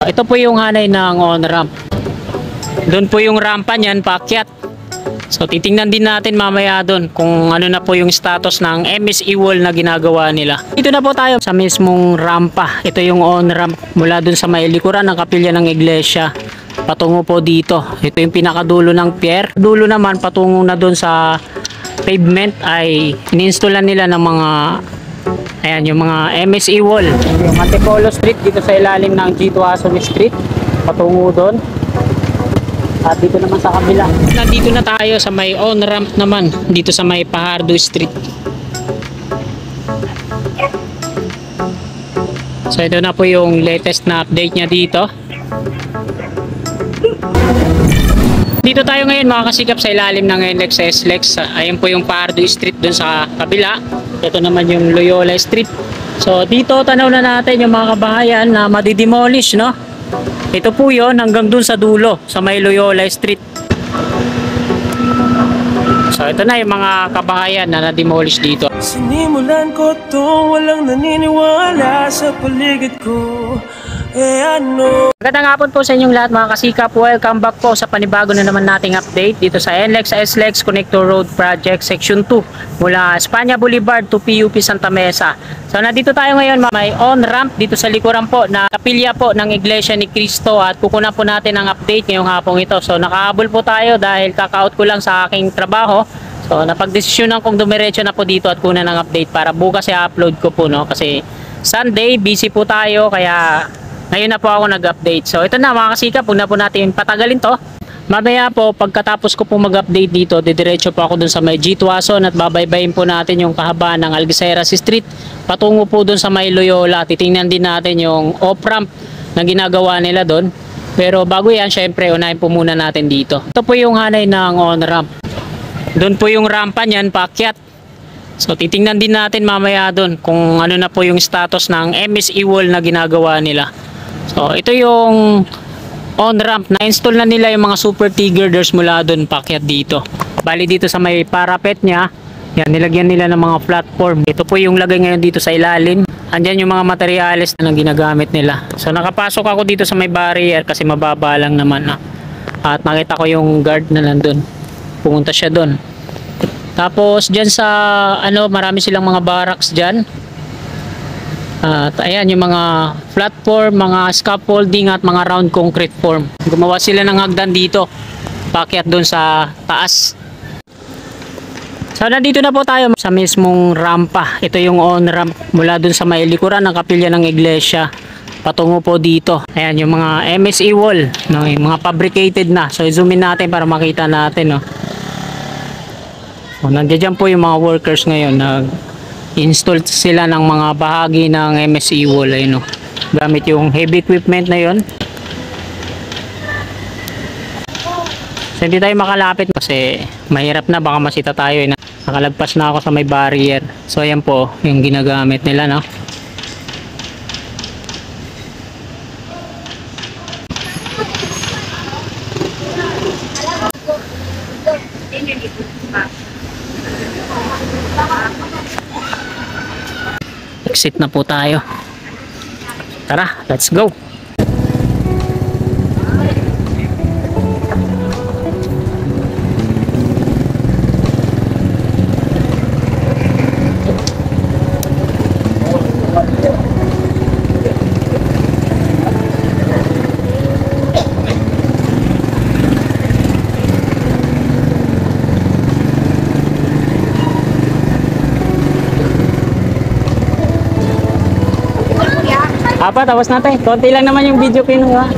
Ito po yung hanay ng on-ramp. Doon po yung rampa niyan, paakyat. So titingnan din natin mamaya doon kung ano na po yung status ng MSE wall na ginagawa nila. Dito na po tayo sa mismong rampa. Ito yung on-ramp mula doon sa may likuran ng kapilya ng iglesia patungo po dito. Ito yung pinakadulo ng pier. Dulo naman patungo na doon sa pavement ay ininstallan nila ng mga ayan, yung mga MSE wall. Yung Antipolo Street dito sa ilalim ng G2 Ason Street patungo doon. At dito naman sa kabila. Nandito na tayo sa may on-ramp naman. Dito sa may Pajardo Street. So ito na po yung latest na update niya dito. Dito tayo ngayon makakasikap sa ilalim ng NLEX SLEX. Ayun po yung Pajardo Street dun sa kabila. Ito naman yung Loyola Street. So dito tanaw na natin yung mga kabahayan na madidemolish, no? Ito po yon hanggang dun sa dulo sa may Loyola Street. So ito na yung mga kabahayan na na-demolish dito. Sinimulan ko to, walang naniniwala sa paligid ko. Magandang hapon po sa inyong lahat mga kasikap. Welcome back po sa panibago na naman nating update dito sa NLEX SLEX Connector Road Project Section 2 mula Espanya Boulevard to PUP Santa Mesa. So nandito tayo ngayon, may on-ramp dito sa likuran po na kapilya po ng Iglesia ni Cristo at kukunan po natin ang update ngayong hapong ito. So nakahabol po tayo dahil kaka-out ko lang sa aking trabaho. So napagdesisyonan kong dumiretso na po dito at kunan ng update para bukas i-upload ko po, no? Kasi Sunday busy po tayo kaya ngayon na po ako nag-update. So ito na mga kasikap, huwag na po natin patagalin to. Mamaya po pagkatapos ko po mag-update dito, didiretso po ako dun sa may G2 Ason at babaybayin po natin yung kahabaan ng Algeciras Street patungo po dun sa may Loyola. Titingnan din natin yung off-ramp na ginagawa nila dun. Pero bago yan, syempre unahin po muna natin dito. Ito po yung hanay ng on-ramp. Doon po yung rampa niyan, paakyat. So titingnan din natin mamaya dun kung ano na po yung status ng MSE wall na ginagawa nila. So ito yung on-ramp, na-install na nila yung mga super T-girders mula doon pakyat dito. Bali dito sa may parapet niya, yan, nilagyan nila ng mga platform. Ito po yung lagay ngayon dito sa ilalim. Andyan yung mga materyales na ginagamit nila. So nakapasok ako dito sa may barrier kasi mababa lang naman. At nakita ko yung guard na nandun. Pumunta siya doon. Tapos dyan sa marami silang mga barracks dyan. At ayan yung mga platform, mga scaffolding at mga round concrete form. Gumawa sila ng hagdan dito paakyat doon sa taas. So nandito na po tayo sa mismong rampa. Ito yung on-ramp mula doon sa may likuran ng kapilya ng iglesia patungo po dito. Ayan yung mga MSE wall, no? Yung mga fabricated na. So zoom in natin para makita natin, no? So, nandiyan po yung mga workers ngayon na install sila ng mga bahagi ng MSE wall, no? Gamit yung heavy equipment na yon. So hindi tayo makalapit kasi mahirap na, baka masita tayo, eh. Nakalagpas na ako sa may barrier. So ayan po yung ginagamit nila, no? Exit na po tayo. Tara, let's go. Apa, tapos natin. Konti lang naman yung video kinuha.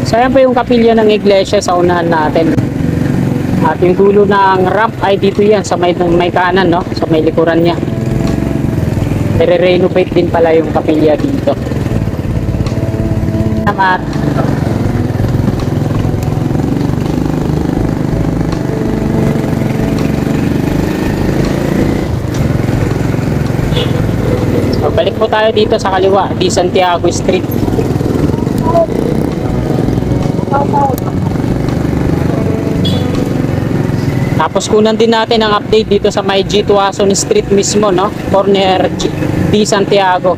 So ayan po yung kapilya ng iglesia sa unahan natin. At yung dulo ng ramp ay dito yan sa may kanan, no? Sa may likuran niya. Nire-renovate din pala yung kapilya dito. Salamat. Balik po tayo dito sa kaliwa, di Santiago Street. Tapos kunan din natin ang update dito sa may G Tuason Street mismo, no? Corner D Santiago.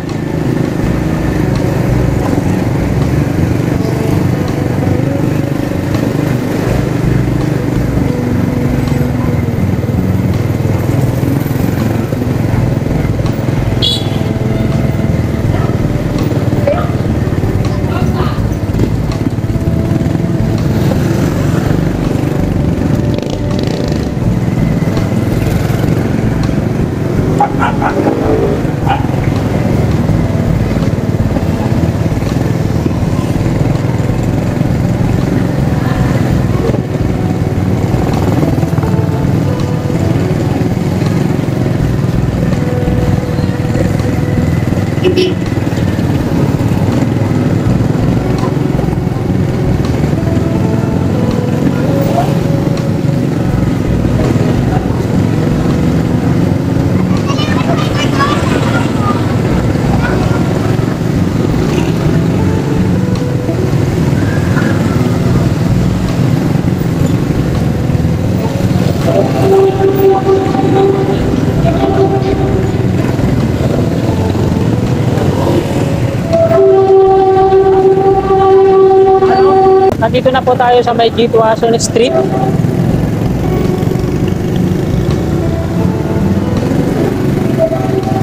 Nandito na po tayo sa may G Tuason Street.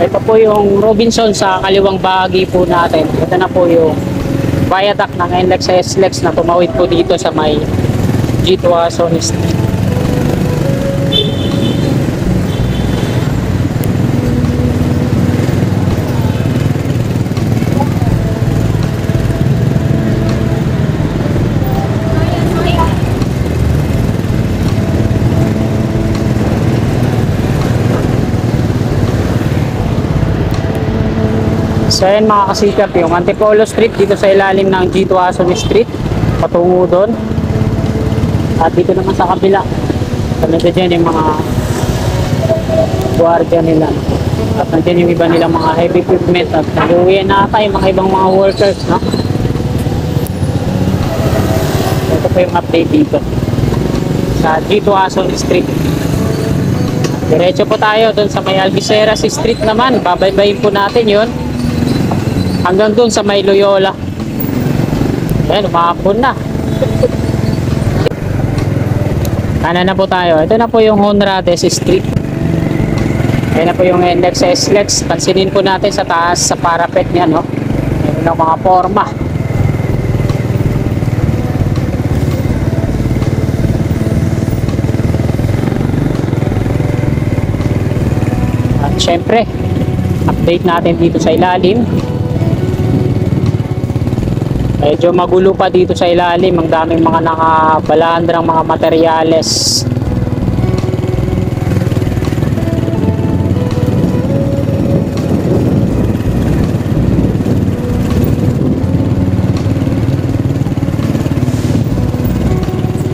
Ito po yung Robinson sa kaliwang bahagi po natin. Ito na po yung viaduct ng NLEX sa SLEX na tumawid po dito sa may G Tuason Street. So ayan mga kasikap, yung Antipolo Street dito sa ilalim ng G Tuason Street, patungo doon. At dito naman sa kabila, nandiyan dyan yung mga guardia nila. At nandiyan yung iba nilang mga heavy equipment at nag-uwi na ata yung mga ibang mga workers, no? Ito po yung update dito sa G Tuason Street. Diretso po tayo doon sa may Albiceras Street naman, babaybayin po natin yun hanggang doon sa may Loyola. Ayan, umahapon na. Kanan na po tayo. Ito na po yung Honrades Street. Ayan na po yung NLEX sa SLEX. Pansinin po natin sa taas, sa parapet niya, no? Ayan ang mga forma. At syempre, update natin dito sa ilalim. Medyo magulo pa dito sa ilalim, ang daming mga nakabalandrang mga materyales.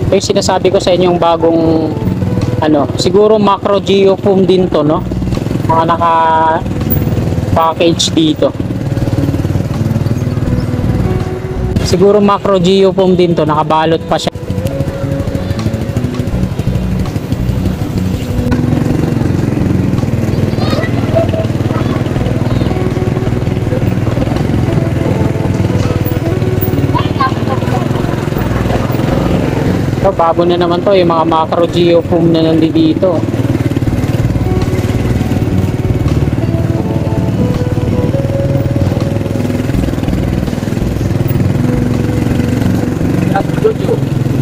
Ito yung sinasabi ko sa inyong bagong siguro macro geofoam din to, no? Mga naka package dito. Siguro macro geofoam din to, nakabalot pa siya. So, bago na naman to, yung mga macro geofoam na nandito.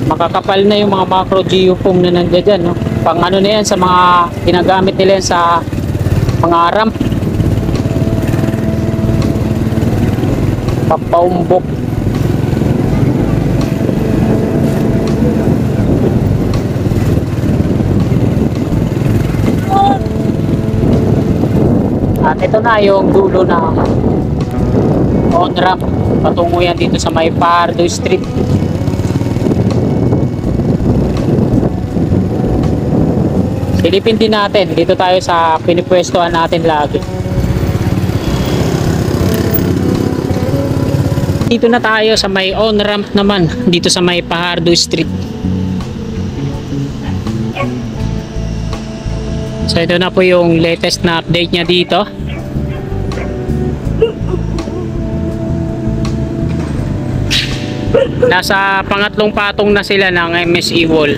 Makakapal na yung mga macro geofoam na nandiyan dyan, no? Pang na yan sa mga ginagamit nila yan sa mga ramp, papaumbok. At ito na yung dulo ng on ramp, patungo yan dito sa may Pardo Street. Silipin din natin, dito tayo sa pinipwestuhan natin lagi. Dito na tayo sa may on-ramp naman, dito sa may Fajardo Street. So ito na po yung latest na update niya dito. Nasa pangatlong patong na sila ng MSE wall.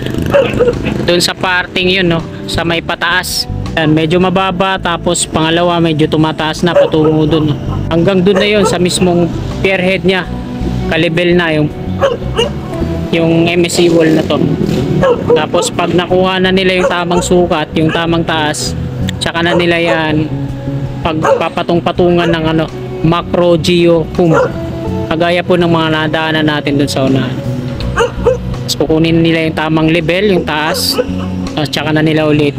Doon sa parting yun, no, sa may pataas. Yan, medyo mababa, tapos pangalawa medyo tumataas na patungo doon. Hanggang doon na yun sa mismong pier head niya. Kalibel na yung MSE wall na to. Tapos pag nakuha na nila yung tamang sukat, yung tamang taas, tsaka na nila yan pagpapatong-patungan ng macro geo boom. Kagaya po ng mga nadaanan natin dun sa unahan. Tapos kukunin nila yung tamang level, yung taas, tapos tsaka na nila ulit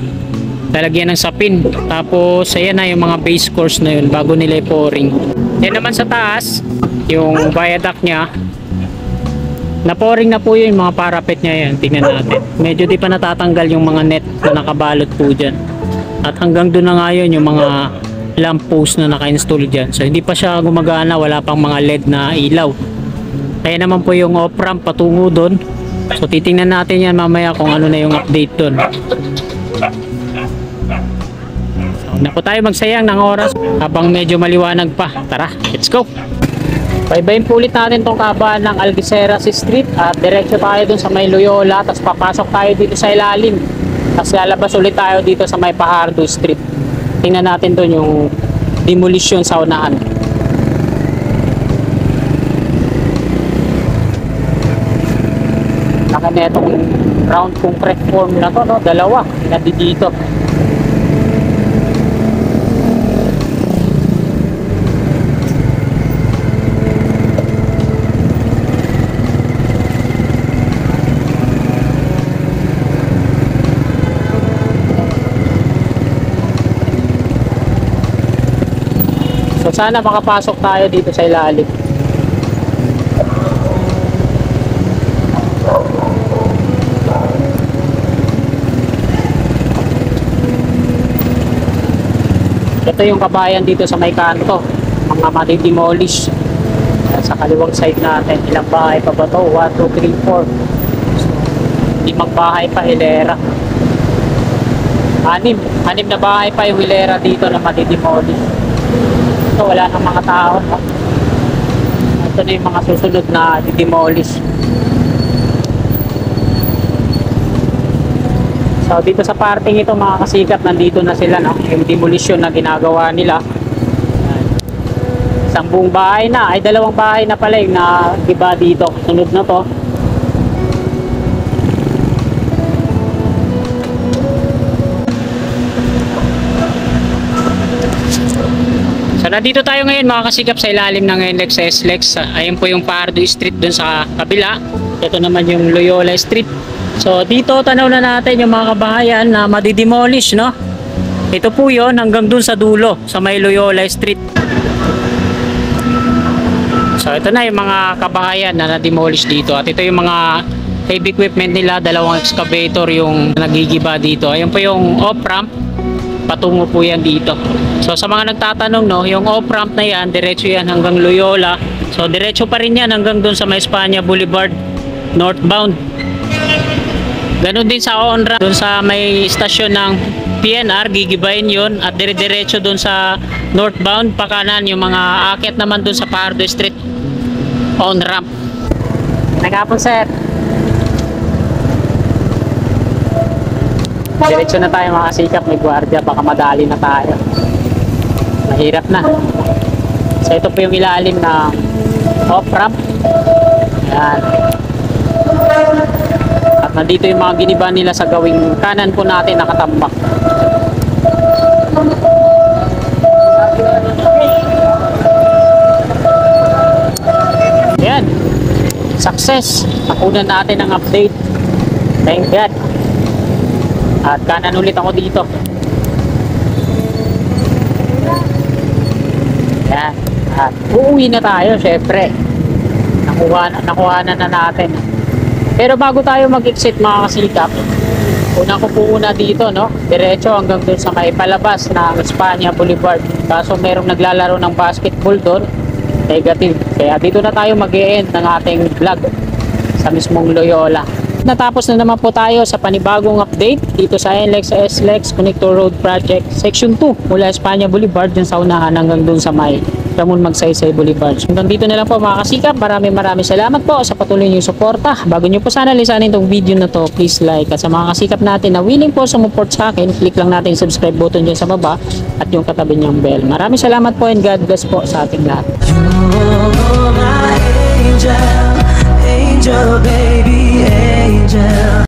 lalagyan ng sapin. Tapos ayan na yung mga base course na yun bago nila i-pouring. Yan naman sa taas, yung viaduct nya, na-pouring na po yun, mga parapet nya yan. Tingnan natin, medyo di pa natatanggal yung mga net na nakabalot po dyan. At hanggang doon na nga yun yung mga lamp post na naka-install dyan. So hindi pa siya gumagana, wala pang mga LED na ilaw. Kaya naman po yung off-ramp patungo doon. So titingnan natin yan mamaya kung ano na yung update doon. So na po tayo magsayang ng oras habang medyo maliwanag pa. Tara, let's go! Baybayin po ulit natin tong kabaan ng Algeciras Street at diretso tayo dun sa may Loyola, tapos papasok tayo dito sa ilalim, tapos lalabas ulit tayo dito sa may Fajardo Street. Tingnan natin dun yung demolition sa unahan. Laki na itong round concrete form na to, no? Dalawa dito. So sana makapasok tayo dito sa ilalim. Ito yung kabayan dito sa may kanto, mga mati-demolish. Sa kaliwang side natin, ilang bahay pa ba ito? 1, 2, 3, 4. So, 5 bahay pa, hilera. 6 na bahay pa yung hilera dito na mati-demolish. Ito wala nang mga tao, no? Ito na yung mga susunod na demolish. So dito sa parting ito mga kasikap, nandito na sila, no? Yung demolition na ginagawa nila. Isang buong bahay na, ay 2 bahay na pala yung iba dito. Sunod na to. So nandito tayo ngayon mga kasikap sa ilalim ng NLEX sa SLEX. Ayun po yung Fajardo Street dun sa kabila. Ito naman yung Loyola Street. So dito tanaw na natin yung mga kabahayan na madidemolish, no? Ito po yon hanggang dun sa dulo sa may Loyola Street. So ito na yung mga kabahayan na na-demolish dito. At ito yung mga heavy equipment nila, 2 excavator yung nagigiba dito. Ayun po yung off-ramp. Patungo po yan dito. So sa mga nagtatanong, no, yung off-ramp na yan, diretso yan hanggang Loyola. So diretso pa rin yan hanggang dun sa may Espanya Boulevard northbound. Ganon din sa on-ramp dun sa may stasyon ng PNR, gigibayin yun. At dire-diretso dun sa northbound pa kanan yung mga akit naman dun sa Fajardo Street on-ramp. Nagapon sir. Diretso na tayo mga kasikap, may gwardiya, baka madali na tayo. Mahirap na. So ito po yung ilalim ng off-ramp. Ayan. At nandito yung mga giniba nila sa gawing kanan po natin nakatambak. Ayan. Success. Nakunan natin ang update. Thank God. At kanan ulit ako dito. Yan. At uuwi na tayo syempre. Nakuha na natin. Pero bago tayo mag-exit mga kasikap, una ko po dito, no? Diretso hanggang dun sa may palabas ng Espanya Boulevard. Kaso merong naglalaro ng basketball doon. Negative. Kaya dito na tayo mag-e-end ng ating vlog sa mismong Loyola. Natapos na naman po tayo sa panibagong update dito sa NLEX SLEX Connector Road Project Section 2 mula Espanya Boulevard dun sa unahan hanggang dun sa may Ramon Magsaysay Boulevard. So, hanggang dito na lang po mga kasikap. Maraming salamat po sa patuloy niyong suporta. Bago niyo po sana lisanin itong video na to, please like. At sa mga kasikap natin na willing po sumuport sa akin, click lang natin yung subscribe button dyan sa baba at yung katabi niyang bell. Maraming salamat po and God bless po sa ating lahat. You're my angel, angel baby, angel.